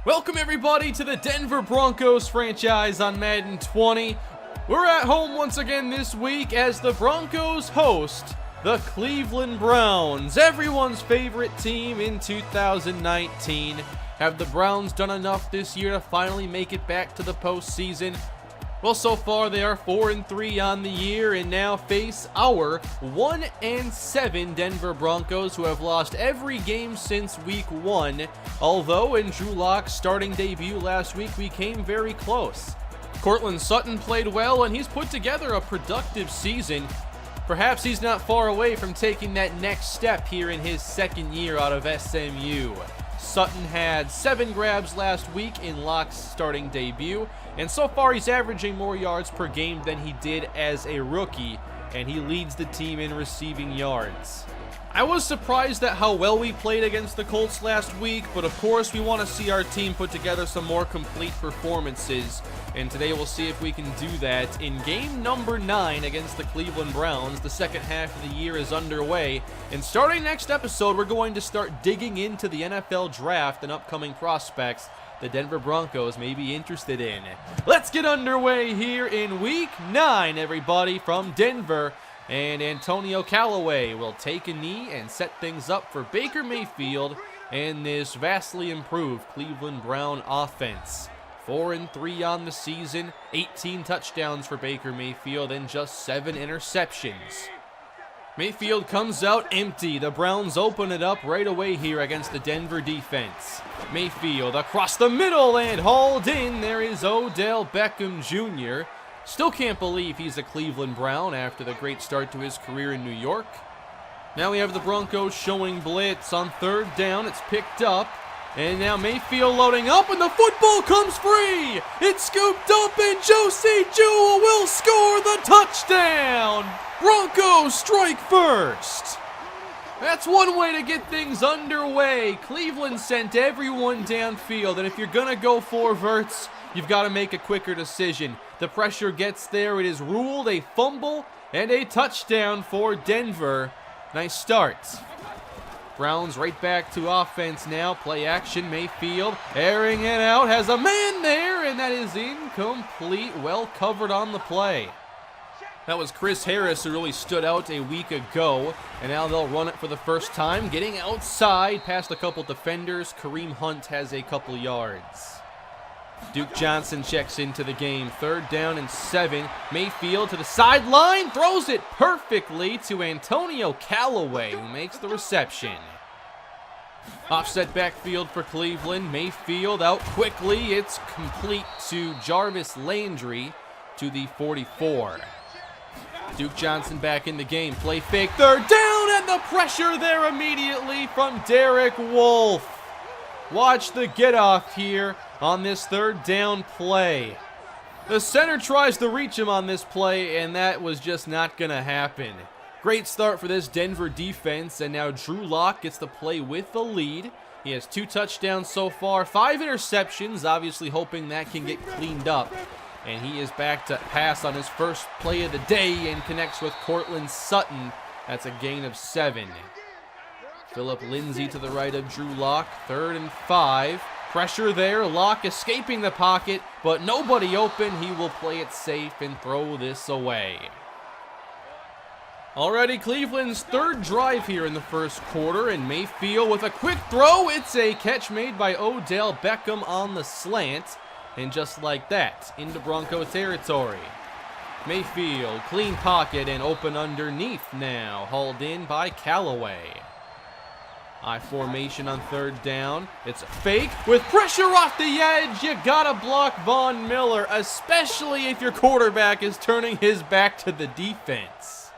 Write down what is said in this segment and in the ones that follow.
Welcome everybody to the Denver Broncos franchise on Madden 20. We're at home once again this week as the Broncos host the Cleveland Browns, everyone's favorite team in 2019. Have the Browns done enough this year to finally make it back to the postseason? Well, so far they are 4-3 on the year and now face our 1-7 Denver Broncos, who have lost every game since week 1. Although in Drew Lock's starting debut last week, we came very close. Courtland Sutton played well and he's put together a productive season. Perhaps he's not far away from taking that next step here in his second year out of SMU. Sutton had 7 grabs last week in Lock's starting debut, and so far he's averaging more yards per game than he did as a rookie, and he leads the team in receiving yards. I was surprised at how well we played against the Colts last week, but of course we want to see our team put together some more complete performances, and today we'll see if we can do that in game number 9 against the Cleveland Browns. The second half of the year is underway, and starting next episode, we're going to start digging into the NFL draft and upcoming prospects the Denver Broncos may be interested in. Let's get underway here in week 9, everybody, from Denver. And Antonio Callaway will take a knee and set things up for Baker Mayfield and this vastly improved Cleveland Brown offense. 4-3 on the season, 18 touchdowns for Baker Mayfield and just 7 interceptions. Mayfield comes out empty. The Browns open it up right away here against the Denver defense. Mayfield across the middle and hauled in. There is Odell Beckham Jr. Still can't believe he's a Cleveland Brown after the great start to his career in New York. Now we have the Broncos showing blitz on third down. It's picked up. And now Mayfield loading up, and the football comes free. It's scooped up, and Josie Jewell will score the touchdown. Broncos strike first. That's one way to get things underway. Cleveland sent everyone downfield, and if you're going to go for verts, you've got to make a quicker decision. The pressure gets there. It is ruled a fumble and a touchdown for Denver. Nice start. Browns right back to offense now. Play action. Mayfield airing it out. Has a man there, and that is incomplete. Well covered on the play. That was Chris Harris who really stood out a week ago, and now they'll run it for the first time. Getting outside past a couple defenders. Kareem Hunt has a couple yards. Duke Johnson checks into the game. Third down and 7. Mayfield to the sideline. Throws it perfectly to Antonio Callaway, who makes the reception. Offset backfield for Cleveland. Mayfield out quickly. It's complete to Jarvis Landry to the 44. Duke Johnson back in the game. Play fake. Third down, and the pressure there immediately from Derek Wolfe. Watch the get off here on this third down play. The center tries to reach him on this play, and that was just not going to happen. Great start for this Denver defense, and now Drew Lock gets to play with the lead. He has 2 touchdowns so far, 5 interceptions, obviously hoping that can get cleaned up. And he is back to pass on his first play of the day and connects with Courtland Sutton. That's a gain of 7. Phillip Lindsey to the right of Drew Lock. 3rd and 5. Pressure there. Lock escaping the pocket, but nobody open. He will play it safe and throw this away. Already Cleveland's 3rd drive here in the first quarter, and Mayfield with a quick throw. It's a catch made by Odell Beckham on the slant, and just like that, into Bronco territory. Mayfield, clean pocket and open underneath now, hauled in by Callaway. I formation on third down. It's a fake with pressure off the edge. You gotta block Von Miller, especially if your quarterback is turning his back to the defense.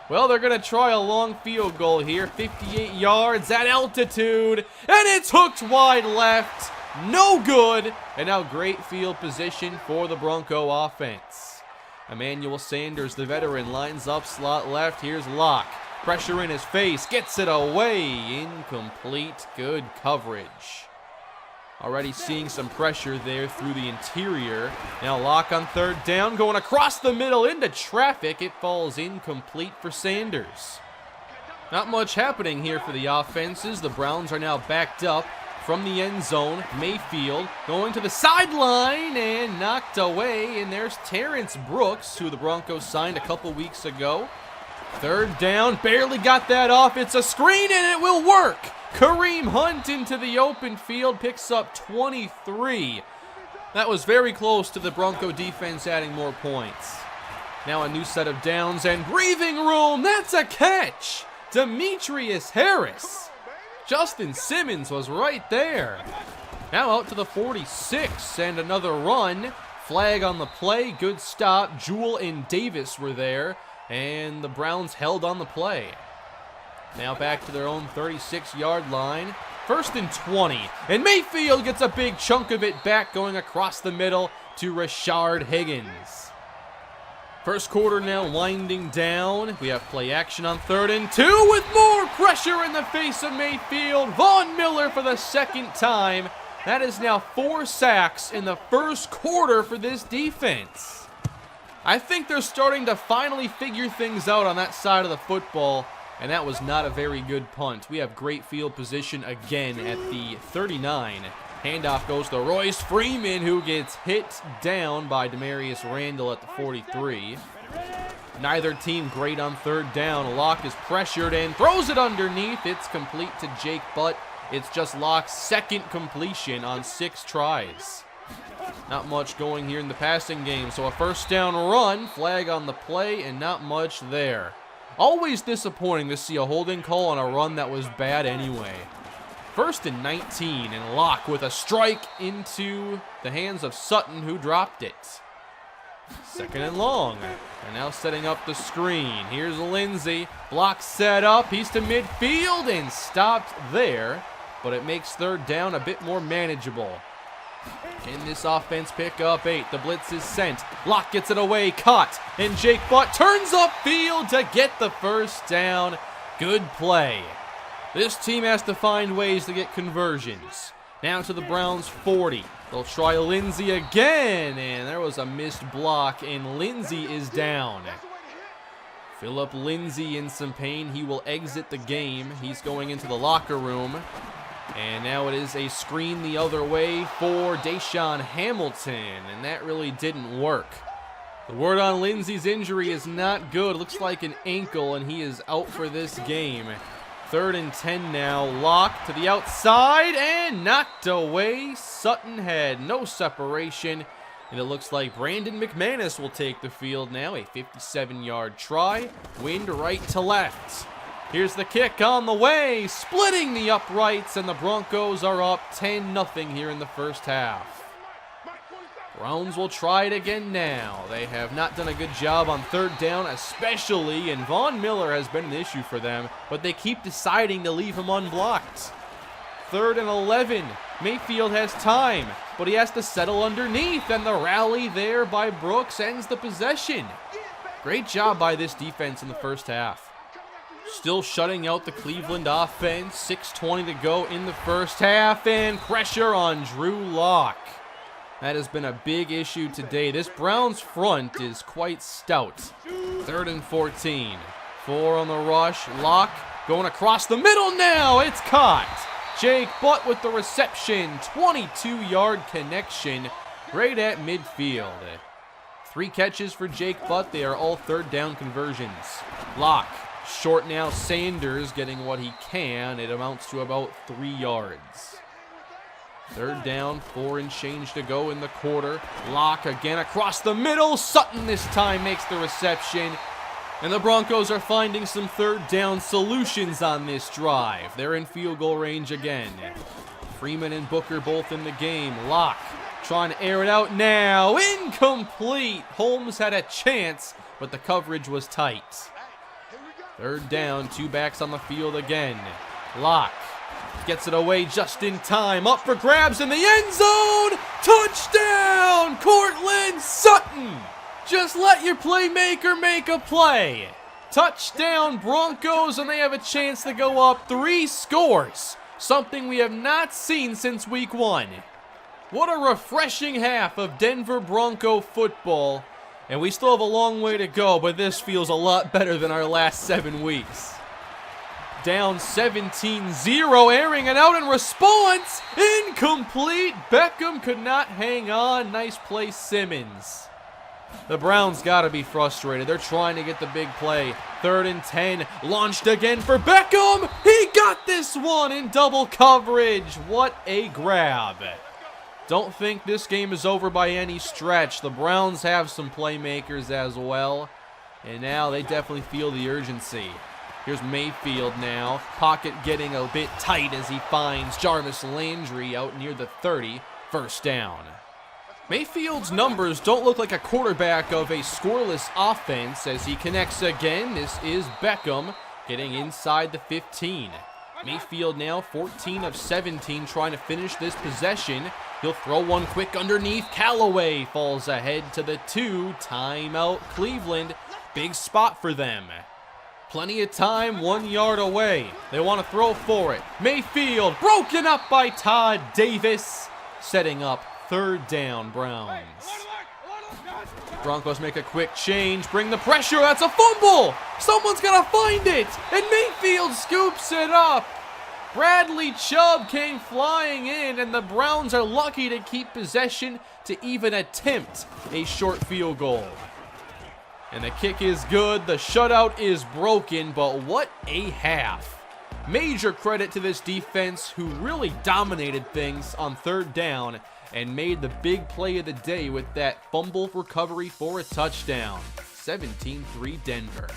Well, they're gonna try a long field goal here. 58 yards at altitude, and it's hooked wide left. No good. And now great field position for the Bronco offense. Emmanuel Sanders, the veteran, lines up slot left. Here's Lock. Pressure in his face, gets it away. Incomplete, good coverage. Already seeing some pressure there through the interior. Now Lock on third down, going across the middle into traffic. It falls incomplete for Sanders. Not much happening here for the offenses. The Browns are now backed up from the end zone. Mayfield going to the sideline and knocked away. And there's Terrence Brooks, who the Broncos signed a couple weeks ago. Third down, barely got that off. It's a screen and it will work. Kareem Hunt into the open field, picks up 23. That was very close to the Bronco defense adding more points. Now a new set of downs and breathing room. That's a catch. Demetrius Harris. Justin Simmons was right there. Now out to the 46 and another run. Flag on the play. Good stop. Jewell and Davis were there. And the Browns held on the play. Now back to their own 36-yard line. 1st and 20. And Mayfield gets a big chunk of it back, going across the middle to Rashard Higgins. First quarter now winding down. We have play action on 3rd and 2 with more pressure in the face of Mayfield. Von Miller for the second time. That is now 4 sacks in the first quarter for this defense. I think they're starting to finally figure things out on that side of the football, and that was not a very good punt. We have great field position again at the 39. Handoff goes to Royce Freeman, who gets hit down by Demarius Randall at the 43. Neither team great on 3rd down. Locke is pressured and throws it underneath. It's complete to Jake Butt. It's just Locke's second completion on 6 tries. Not much going here in the passing game, so a 1st down run, flag on the play, and not much there. Always disappointing to see a holding call on a run that was bad anyway. 1st and 19, and Locke with a strike into the hands of Sutton, who dropped it. 2nd and long, and now setting up the screen. Here's Lindsey, block set up, he's to midfield and stopped there, but it makes 3rd down a bit more manageable. Can this offense pick up 8? The blitz is sent. Locke gets it away, caught, and Jake Butt turns upfield to get the 1st down. Good play. This team has to find ways to get conversions. Now to the Browns 40. They'll try Lindsey again, and there was a missed block, and Lindsey is down. Phillip Lindsey in some pain. He will exit the game. He's going into the locker room. And now it is a screen the other way for Deshaun Hamilton, and that really didn't work. The word on Lindsey's injury is not good. Looks like an ankle, and he is out for this game. 3rd and 10 now. Locke to the outside and knocked away. Sutton had no separation, and it looks like Brandon McManus will take the field now. A 57-yard try. Wind right to left. Here's the kick on the way, splitting the uprights, and the Broncos are up 10-0 here in the first half. Browns will try it again now. They have not done a good job on 3rd down, especially, and Von Miller has been an issue for them, but they keep deciding to leave him unblocked. 3rd and 11. Mayfield has time, but he has to settle underneath, and the rally there by Brooks ends the possession. Great job by this defense in the first half. Still shutting out the Cleveland offense. 6:20 to go in the first half, and pressure on Drew Lock. That has been a big issue today. This Browns front is quite stout. 3rd and 14. 4 on the rush. Lock going across the middle now. It's caught. Jake Butt with the reception. 22-yard connection right at midfield. 3 catches for Jake Butt. They are all 3rd down conversions. Lock. Short now, Sanders getting what he can. It amounts to about 3 yards. 3rd down, 4 and change to go in the quarter. Locke again across the middle. Sutton this time makes the reception. And the Broncos are finding some 3rd down solutions on this drive. They're in field goal range again. Freeman and Booker both in the game. Locke trying to air it out now. Incomplete. Holmes had a chance, but the coverage was tight. 3rd down, 2 backs on the field again. Locke gets it away just in time. Up for grabs in the end zone. Touchdown, Courtland Sutton. Just let your playmaker make a play. Touchdown, Broncos, and they have a chance to go up 3 scores. Something we have not seen since week 1. What a refreshing half of Denver Bronco football. And we still have a long way to go, but this feels a lot better than our last 7 weeks. down 17-0, airing it out in response. Incomplete. Beckham could not hang on. Nice play, Simmons. The Browns got to be frustrated. They're trying to get the big play. 3rd and 10. Launched again for Beckham. He got this one in double coverage. What a grab. Don't think this game is over by any stretch. The Browns have some playmakers as well. And now they definitely feel the urgency. Here's Mayfield now. Pocket getting a bit tight as he finds Jarvis Landry out near the 30. First down. Mayfield's numbers don't look like a quarterback of a scoreless offense as he connects again. This is Beckham getting inside the 15. Mayfield now 14 of 17 trying to finish this possession. He'll throw one quick underneath. Callaway falls ahead to the 2. Timeout Cleveland. Big spot for them. Plenty of time, 1 yard away. They want to throw for it. Mayfield broken up by Todd Davis. Setting up 3rd down Browns. Broncos make a quick change. Bring the pressure. That's a fumble. Someone's got to find it. And Mayfield scoops it up. Bradley Chubb came flying in, and the Browns are lucky to keep possession to even attempt a short field goal. And the kick is good. The shutout is broken, but what a half. Major credit to this defense who really dominated things on 3rd down and made the big play of the day with that fumble recovery for a touchdown. 17-3 Denver.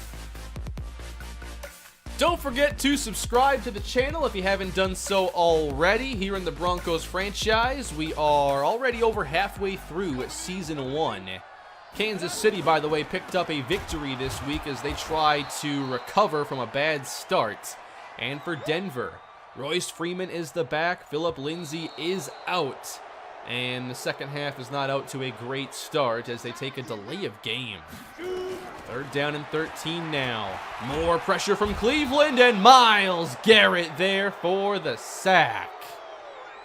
Don't forget to subscribe to the channel if you haven't done so already. Here in the Broncos franchise, we are already over halfway through Season 1. Kansas City, by the way, picked up a victory this week as they try to recover from a bad start. And for Denver, Royce Freeman is the back. Phillip Lindsey is out. And the second half is not out to a great start as they take a delay of game. 3rd down and 13 now. More pressure from Cleveland, and Myles Garrett there for the sack.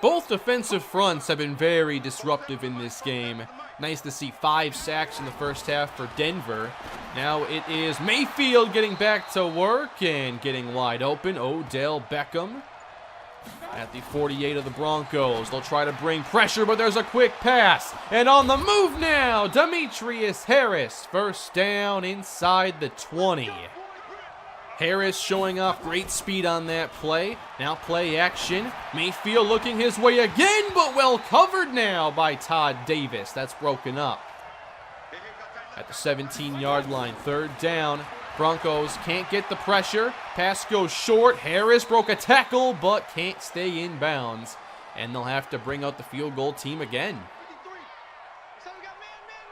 Both defensive fronts have been very disruptive in this game. Nice to see 5 sacks in the first half for Denver. Now it is Mayfield getting back to work and getting wide open. Odell Beckham at the 48 of the Broncos. They'll try to bring pressure, but there's a quick pass. And on the move now, Demetrius Harris. First down inside the 20. Harris showing off great speed on that play. Now play action. Mayfield looking his way again, but well covered now by Todd Davis. That's broken up. At the 17-yard line, 3rd down. Broncos can't get the pressure. Pass goes short. Harris broke a tackle, but can't stay in bounds. And they'll have to bring out the field goal team again.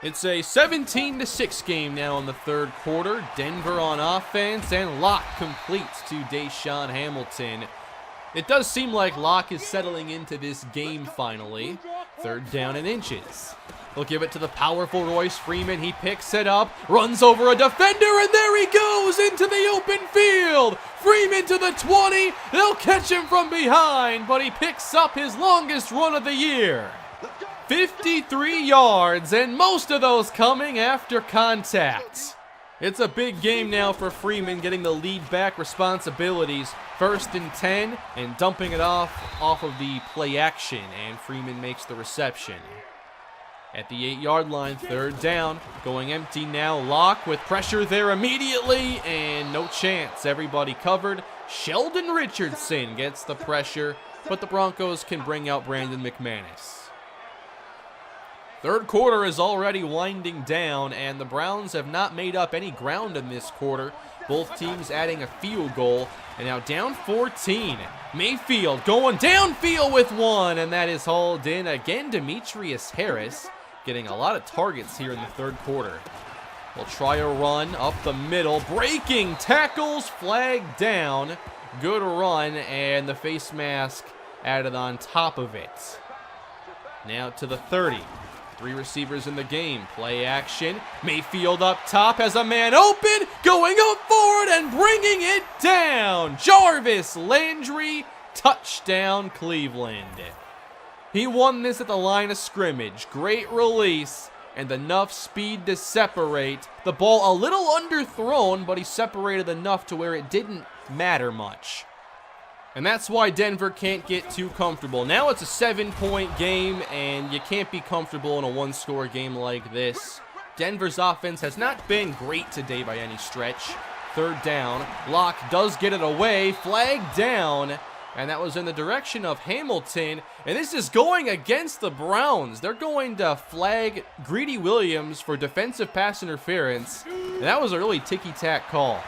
It's a 17-6 game now in the 3rd quarter. Denver on offense, and Locke completes to Deshaun Hamilton. It does seem like Locke is settling into this game finally. 3rd down and inches. They'll give it to the powerful Royce Freeman. He picks it up, runs over a defender, and there he goes into the open field. Freeman to the 20. They'll catch him from behind, but he picks up his longest run of the year. 53 yards, and most of those coming after contact. It's a big game now for Freeman, getting the lead back responsibilities. 1st and 10, and dumping it off of the play action, and Freeman makes the reception. At the 8-yard line, 3rd down, going empty now. Locke with pressure there immediately, and no chance. Everybody covered. Sheldon Richardson gets the pressure, but the Broncos can bring out Brandon McManus. 3rd quarter is already winding down, and the Browns have not made up any ground in this quarter. Both teams adding a field goal, and now down 14. Mayfield going downfield with one, and that is hauled in. Again, Demetrius Harris getting a lot of targets here in the 3rd quarter. They'll try a run up the middle. Breaking tackles, flagged down. Good run, and the face mask added on top of it. Now to the 30. 3 receivers in the game. Play action. Mayfield up top has a man open. Going up forward and bringing it down. Jarvis Landry. Touchdown Cleveland. He won this at the line of scrimmage. Great release. and enough speed to separate. The ball a little underthrown, but he separated enough to where it didn't matter much. And that's why Denver can't get too comfortable. Now it's a 7-point game, and you can't be comfortable in a one-score game like this. Denver's offense has not been great today by any stretch. Third down. Locke does get it away. Flag down. And that was in the direction of Hamilton. And this is going against the Browns. They're going to flag Greedy Williams for defensive pass interference. And that was a really ticky-tack call.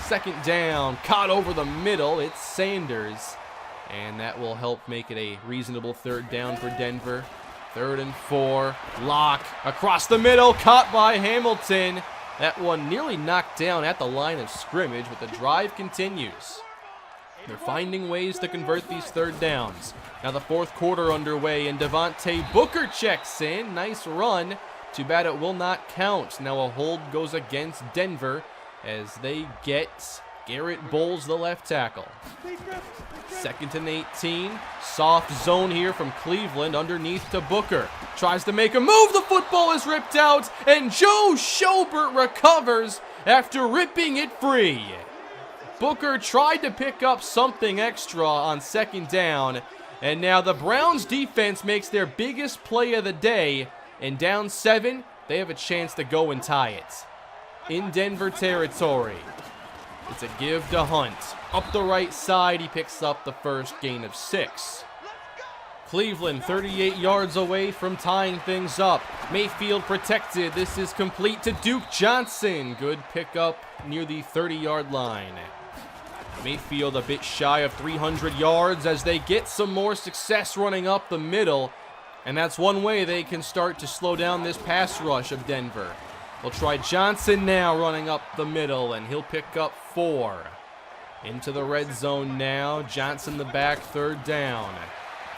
Second down, caught over the middle. It's Sanders. And that will help make it a reasonable third down for Denver. 3rd and 4. Locke across the middle, caught by Hamilton. That one nearly knocked down at the line of scrimmage, but the drive continues. They're finding ways to convert these third downs. Now the fourth quarter underway, and Devontae Booker checks in. Nice run. Too bad it will not count. Now a hold goes against Denver as they get Garrett Bowles, the left tackle. 2nd and 18. Soft zone here from Cleveland underneath to Booker. Tries to make a move. The football is ripped out, and Joe Schobert recovers after ripping it free. Booker tried to pick up something extra on 2nd down, and now the Browns defense makes their biggest play of the day, and down 7, they have a chance to go and tie it. In Denver territory. It's a give to Hunt. Up the right side, he picks up the first gain of 6. Cleveland 38 yards away from tying things up. Mayfield protected. This is complete to Duke Johnson. Good pickup near the 30-yard line. Mayfield a bit shy of 300 yards as they get some more success running up the middle. And that's one way they can start to slow down this pass rush of Denver. They'll try Johnson now running up the middle, and he'll pick up 4. Into the red zone now. Johnson the back, 3rd down.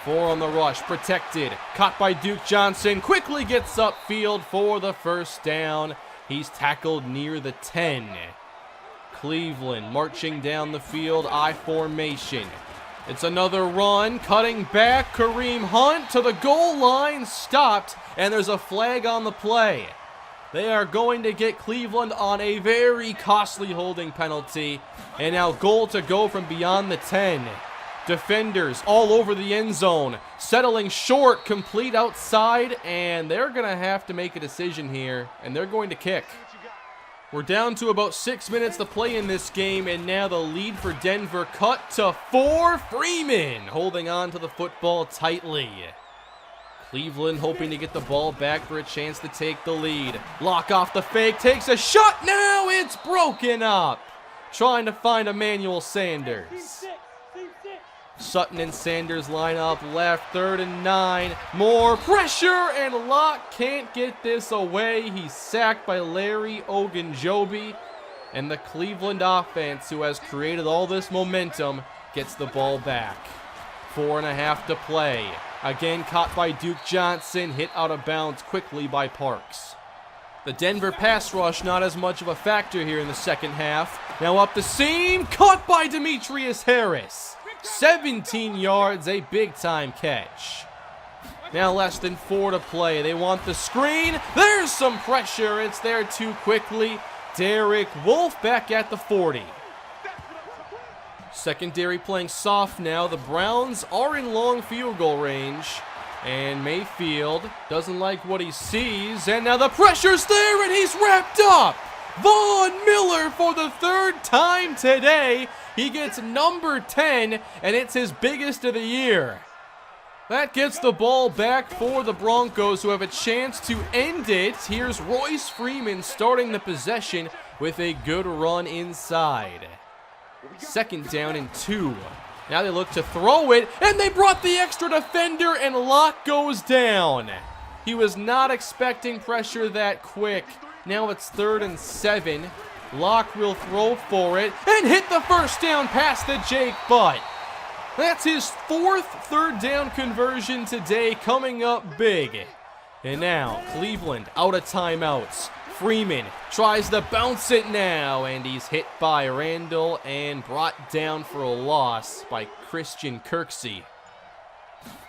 4 on the rush, protected. Caught by Duke Johnson. Quickly gets upfield for the first down. He's tackled near the 10. Cleveland marching down the field, I formation. It's another run, cutting back. Kareem Hunt to the goal line, stopped, and there's a flag on the play. They are going to get Cleveland on a very costly holding penalty. And now goal to go from beyond the 10. Defenders all over the end zone. Settling short, complete outside. And they're going to have to make a decision here. And they're going to kick. We're down to about 6 minutes to play in this game. And now the lead for Denver cut to 4. Freeman holding on to the football tightly. Cleveland hoping to get the ball back for a chance to take the lead. Lock off the fake, takes a shot, now it's broken up. Trying to find Emmanuel Sanders. Sutton and Sanders line up left, 3rd and 9. More pressure, and Locke can't get this away. He's sacked by Larry Ogunjobi. And the Cleveland offense, who has created all this momentum, gets the ball back. 4.5 to play. Again caught by Duke Johnson, hit out of bounds quickly by Parks. The Denver pass rush not as much of a factor here in the second half. Now up the seam, caught by Demetrius Harris. 17 yards, a big-time catch. Now less than 4 to play. They want the screen. There's some pressure. It's there too quickly. Derek Wolfe back at the 40. Secondary playing soft now. The Browns are in long field goal range. And Mayfield doesn't like what he sees. And now the pressure's there, and he's wrapped up. Von Miller for the 3rd time today. He gets number 10, and it's his biggest of the year. That gets the ball back for the Broncos, who have a chance to end it. Here's Royce Freeman starting the possession with a good run inside. 2nd down and 2. Now they look to throw it, and they brought the extra defender, and Locke goes down. He was not expecting pressure that quick. Now it's 3rd and 7. Locke will throw for it, and hit the first down pass to Jake Butt. That's his 4th 3rd down conversion today, coming up big. And now Cleveland out of timeouts. Freeman tries to bounce it now, and he's hit by Randall and brought down for a loss by Christian Kirksey.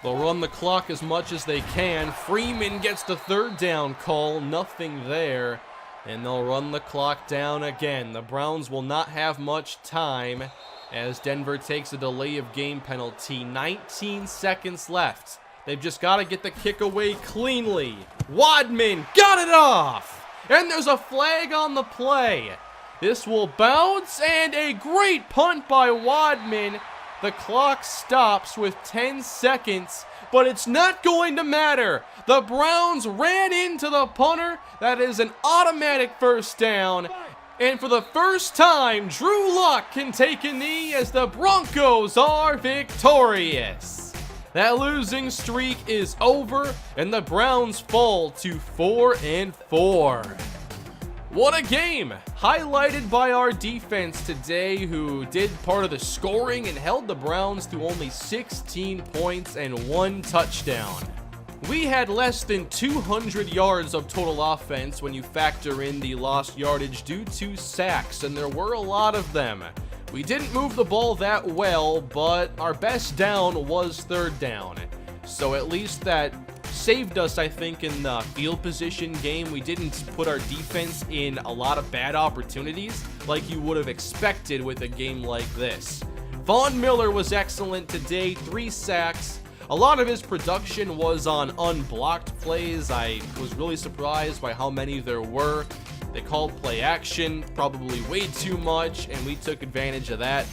They'll run the clock as much as they can. Freeman gets the third down call. Nothing there. And they'll run the clock down again. The Browns will not have much time as Denver takes a delay of game penalty. 19 seconds left. They've just got to get the kick away cleanly. Wadman got it off. And there's a flag on the play. This will bounce, and a great punt by Wadman. The clock stops with 10 seconds, but it's not going to matter. The Browns ran into the punter. That is an automatic first down. And for the first time, Drew Luck can take a knee as the Broncos are victorious. That losing streak is over, and the Browns fall to 4-4. What a game! Highlighted by our defense today, who did part of the scoring and held the Browns to only 16 points and 1 touchdown. We had less than 200 yards of total offense when you factor in the lost yardage due to sacks, and there were a lot of them. We didn't move the ball that well, but our best down was third down. So at least that saved us, I think, in the field position game. We didn't put our defense in a lot of bad opportunities like you would have expected with a game like this. Von Miller was excellent today, 3 sacks. A lot of his production was on unblocked plays. I was really surprised by how many there were. They called play action, probably way too much, and we took advantage of that.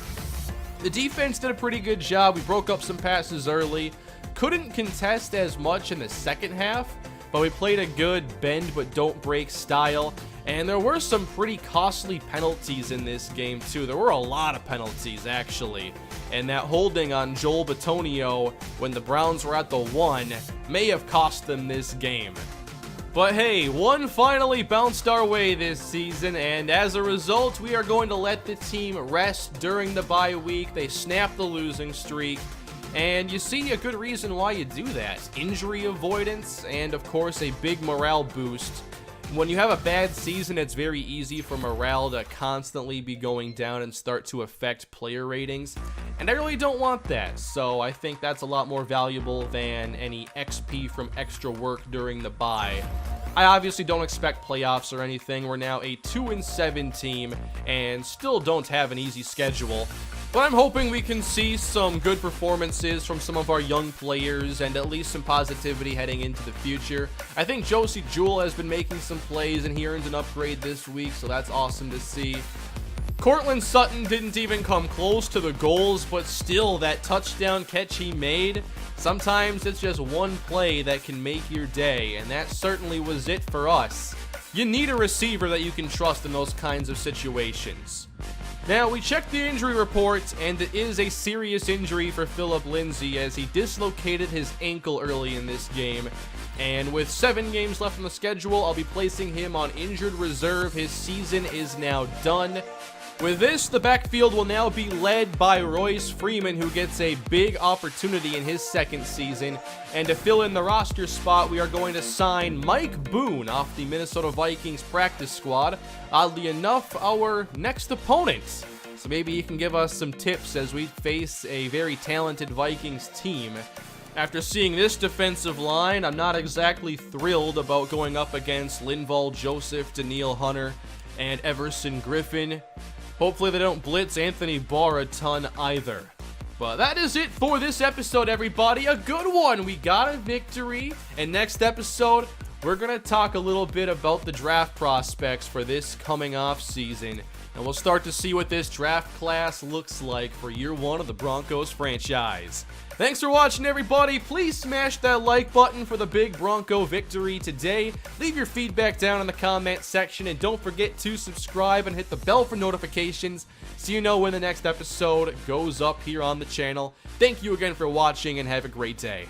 The defense did a pretty good job. We broke up some passes early. Couldn't contest as much in the second half, but we played a good bend but don't break style. And there were some pretty costly penalties in this game too. There were a lot of penalties actually. And that holding on Joel Bitonio when the Browns were at the 1 may have cost them this game. But hey, 1 finally bounced our way this season, and as a result, we are going to let the team rest during the bye week. They snapped the losing streak. And you see a good reason why you do that. Injury avoidance and, of course, a big morale boost. When you have a bad season, it's very easy for morale to constantly be going down and start to affect player ratings. And I really don't want that, so I think that's a lot more valuable than any XP from extra work during the bye. I obviously don't expect playoffs or anything. We're now a 2-7 team and still don't have an easy schedule. But I'm hoping we can see some good performances from some of our young players and at least some positivity heading into the future. I think Josie Jewell has been making some plays and he earned an upgrade this week, so that's awesome to see. Courtland Sutton didn't even come close to the goals, but still, that touchdown catch he made, sometimes it's just one play that can make your day, and that certainly was it for us. You need a receiver that you can trust in those kinds of situations. Now, we checked the injury report, and it is a serious injury for Phillip Lindsey as he dislocated his ankle early in this game. And with 7 games left on the schedule, I'll be placing him on injured reserve. His season is now done. With this, the backfield will now be led by Royce Freeman, who gets a big opportunity in his second season. And to fill in the roster spot, we are going to sign Mike Boone off the Minnesota Vikings practice squad. Oddly enough, our next opponent. So maybe he can give us some tips as we face a very talented Vikings team. After seeing this defensive line, I'm not exactly thrilled about going up against Linval Joseph, Danielle Hunter, and Everson Griffin. Hopefully they don't blitz Anthony Barr a ton either. But that is it for this episode, everybody. A good one. We got a victory. And next episode, we're going to talk a little bit about the draft prospects for this coming off season. And we'll start to see what this draft class looks like for year 1 of the Broncos franchise. Thanks for watching, everybody. Please smash that like button for the big Bronco victory today. Leave your feedback down in the comment section, and don't forget to subscribe and hit the bell for notifications so you know when the next episode goes up here on the channel. Thank you again for watching, and have a great day.